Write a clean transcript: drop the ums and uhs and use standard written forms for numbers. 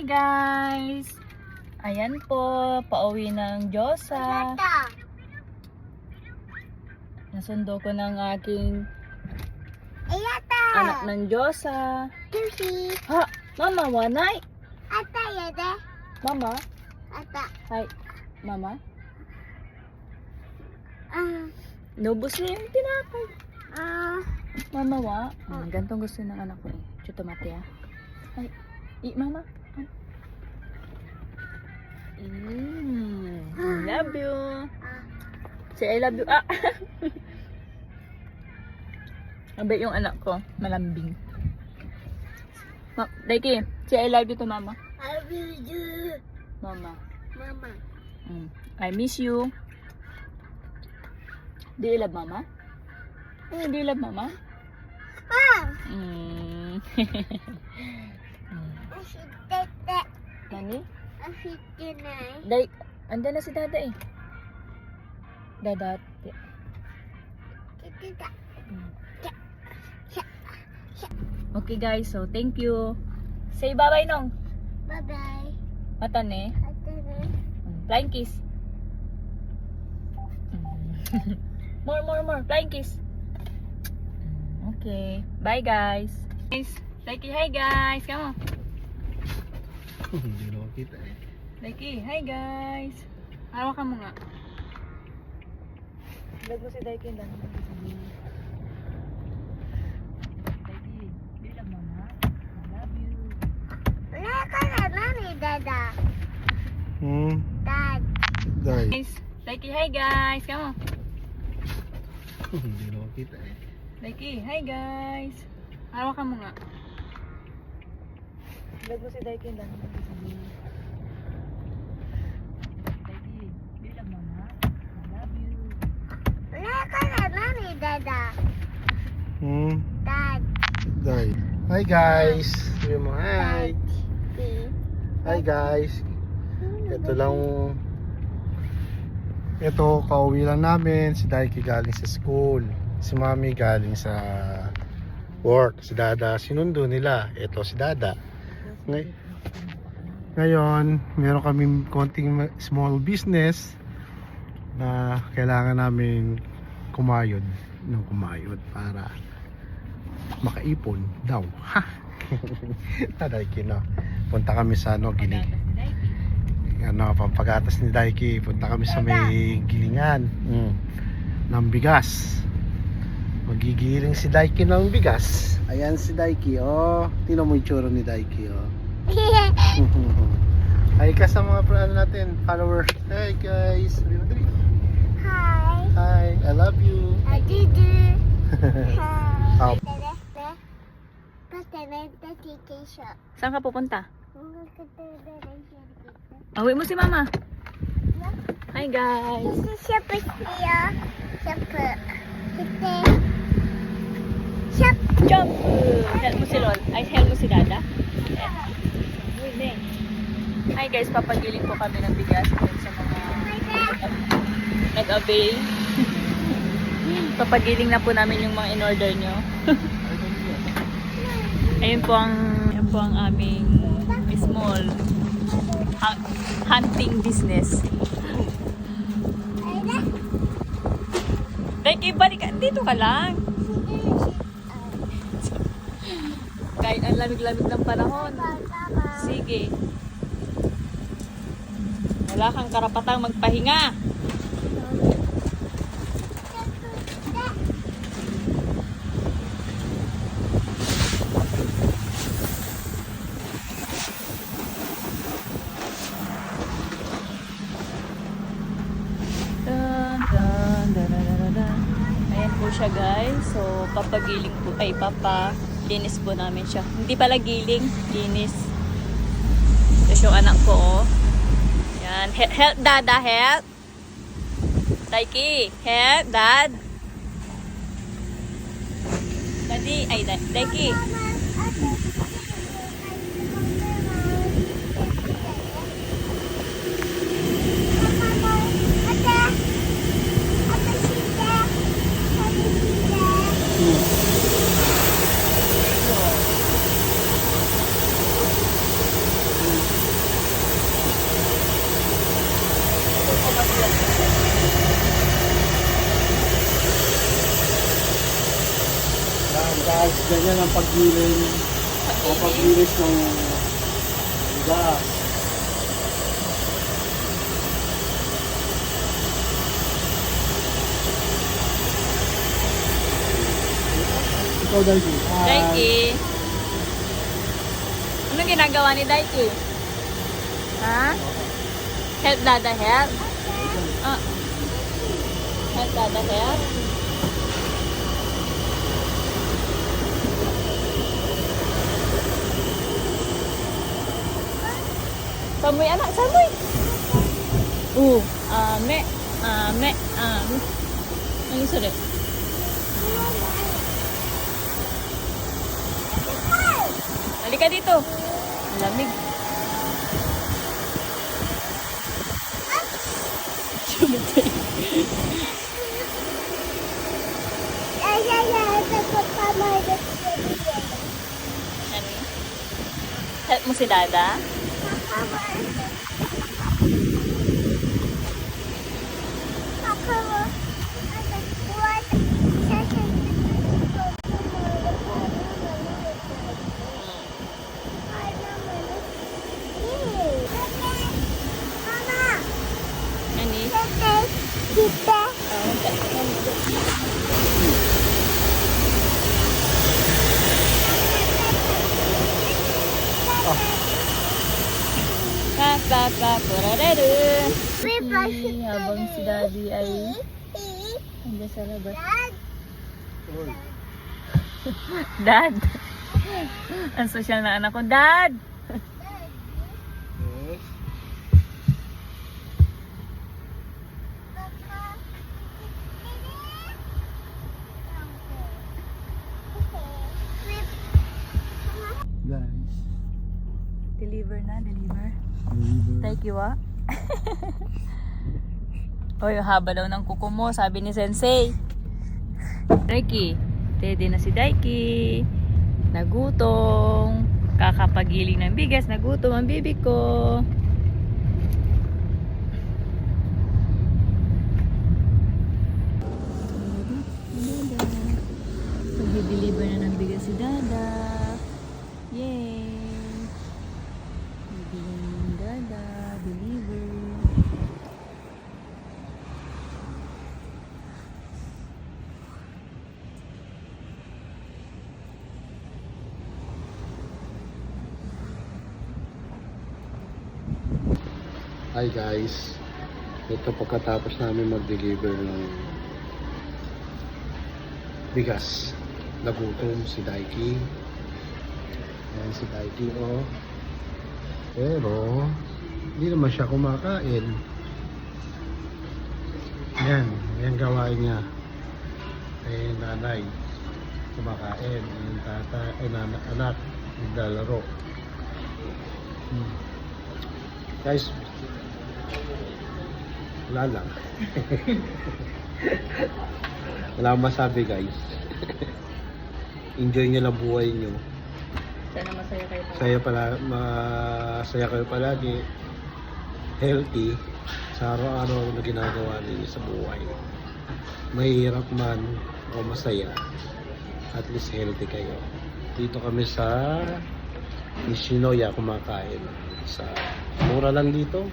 guys! Ayan po, pauwi ng Diyosa. Nasundo ko ng aking anak ng Diyosa. Ha? Mama, wanay? Mama? Hi. Mama? Nubos na yung tinapay. Mama, wa? Gantong gusto ng anak ko eh. Chuto mati ah. Ay, mama. I love you. Say I love you. Mabait yung anak ko. Malambing. Daiki, say I love you to mama. I love you. Mama. Mama. I miss you. Do you love mama? Do you love mama? Nani? Day, andyan na si Dada eh. Dada. Okay guys, so thank you. Say bye-bye nong. Bye-bye. Matane. Flying kiss. More. Flying kiss. Okay. Bye guys. Likey, hi guys. Come on. Hindi na makita eh. Likey, hi guys. Hawakan mo nga. Vlog mo si Daiki lang. Daiki, bilang mo na. I love you. Wala ka na nani, Dada. Dad. Dai. Guys, Likey, hi guys. Come on. Hindi na makita eh. Daiki, hi guys. Hawakan mo nga. Vlog mo si Daiki lang. Daiki, bilang mo na. I love you. Wala ka na nani, Dada. Dai. Dad. Hi guys. Sabi mo hi. Hi guys. Ito lang. Ito, kauwi lang namin. Si Daiki galing sa school. Si Mami galing sa work. Si Dada, sinundo nila. Ito si Dada. Ngayon, meron kaming konting small business na kailangan namin kumayod para makaipon daw. Ha! Daiki no. Punta kami sa pampagatas ni Daiki. Punta kami sa may gilingan ng bigas. Magigiling si Daiki ng bigas. Ayan si Daiki, oh. Tingnan mo yung tsura ni Daiki, oh. Hi ka sa mga followers. Hey guys. Hi. Hi, I love you. I did it. Oh. Saan ka pupunta? Awi mo si mama. Hi guys. Siapa siya? Siapa? Kita. Jump! Help mo si Lol. Ay, help mo si Dada. Hi guys, papagiling po kami ng bigas sa mga nag-avail. Papagiling na po namin yung mga in-order nyo. Ayun po ang aming small hunting business. Like, ibalik ka. Dito ka lang. Kahit ang lamig-lamig ng panahon. Sige. Wala kang karapatang magpahinga. Ayan po siya guys. So papagiling po, linis po namin siya. Hindi pala giling, linis. Ito yung anak ko oh. Yan, help Dada, help. Daiki, help Dad. Daddy, ay Daiki. Ganyan ang paggiling o paggilis ng bigas. Ikaw, Daiki. Daiki. Anong ginagawa ni Daiki? Ha? Help Dada help? Ah. Help Dada help? Samoy anak, samoy. Ame, ame, ame. Ano isa rin? Halika dito. Lamig. Ano? Help mo si Dada? Ani? Purareru. Habang si Daddy ay nandiyan sa labas. Dad! Ang social na anak ko. Dad! Guys. Deliver na, deliver. Thank you, ah. O, yung haba daw ng kuko mo, sabi ni Sensei. Daiki, ready na si Daiki. Nagutong. Kakapagiling ng bigas, nagutom ang bibi ko. Mag-deliver na ng bigas si Dada. Yay! Dada, deliver. Hi guys. Ito pagkatapos namin mag-deliver ng bigas. Nagutom si Daiki. Ayan si Daiki, oh. Pero hindi naman siya kumakain. Yan gawain niya. Eh, nanay kumakain. Yung anak naglalaro. Guys, wala lang. Wala akong masabi, guys. Enjoy nyo lang buhay nyo. Sana masaya kayo. Masaya kayo palagi. Healthy sa araw-araw na ginagawa ninyo sa buhay. Mahirap man o masaya, at least healthy kayo. Dito kami sa Nishinoya kumakain. Mura lang dito.